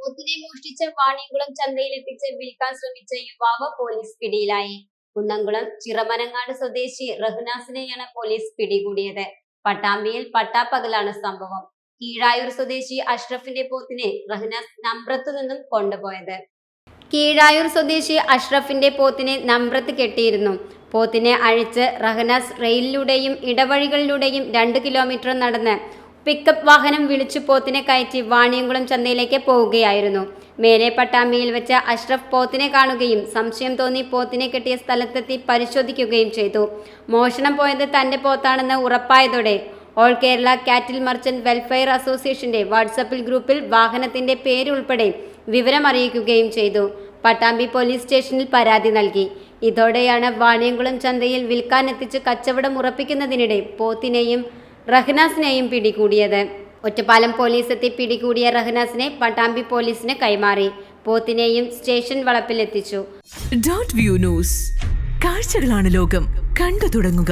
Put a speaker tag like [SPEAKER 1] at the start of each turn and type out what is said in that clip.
[SPEAKER 1] പോത്തിനെ മോഷ്ടിച്ച വാണിയംകുളം ചന്തയിലെത്തിച്ച് വിൽക്കാൻ ശ്രമിച്ച യുവാവ് പോലീസ് പിടിയിലായി. കുന്നംകുളം ചിറമനങ്ങാട് സ്വദേശി റഹ്നാസിനെയാണ് പോലീസ് പിടികൂടിയത്. പട്ടാമ്പിയിൽ പട്ടാപ്പകലാണ് സംഭവം. കീഴായൂർ സ്വദേശി അഷ്റഫിന്റെ പോത്തിനെ റഹ്നാസ് നമ്പ്രത്തു നിന്നും കൊണ്ടുപോയത്. കീഴായൂർ സ്വദേശി അഷ്റഫിന്റെ പോത്തിനെ നമ്പ്രത്ത് കെട്ടിയിരുന്നു. പോത്തിനെ അഴിച്ച് റഹ്നാസ് റെയിലിലൂടെയും ഇടവഴികളിലൂടെയും 2 കിലോമീറ്റർ നടന്ന് പിക്കപ്പ് വാഹനം വിളിച്ചു പോത്തിനെ കയറ്റി വാണിയംകുളം ചന്തയിലേക്ക് പോവുകയായിരുന്നു. മേലെ പട്ടാമ്പിയിൽ വെച്ച് അഷ്റഫ് പോത്തിനെ കാണുകയും സംശയം തോന്നി പോത്തിനെ കെട്ടിയ സ്ഥലത്തെത്തി പരിശോധിക്കുകയും ചെയ്തു. മോഷണം പോയത് തന്റെ പോത്താണെന്ന് ഉറപ്പായതോടെ ഓൾ കേരള കാറ്റിൽ മർച്ചന്റ് വെൽഫെയർ അസോസിയേഷന്റെ വാട്സപ്പിൽ ഗ്രൂപ്പിൽ വാഹനത്തിന്റെ പേരുൾപ്പെടെ വിവരമറിയിക്കുകയും ചെയ്തു. പട്ടാമ്പി പോലീസ് സ്റ്റേഷനിൽ പരാതി നൽകി. ഇതോടെയാണ് വാണിയംകുളം ചന്തയിൽ വിൽക്കാനെത്തിച്ച് കച്ചവടം ഉറപ്പിക്കുന്നതിനിടെ പോത്തിനെയും റഹ്നാസിനെയും പിടികൂടിയത്. ഒറ്റപ്പാലം പോലീസ് എത്തി പിടികൂടിയ റഹ്നാസിനെ പട്ടാമ്പി പോലീസിന് കൈമാറി. പോത്തിനെയും സ്റ്റേഷൻ വളപ്പിലെത്തിച്ചു.
[SPEAKER 2] കാഴ്ചകളാണ് ലോകം, കണ്ടു തുടങ്ങുക.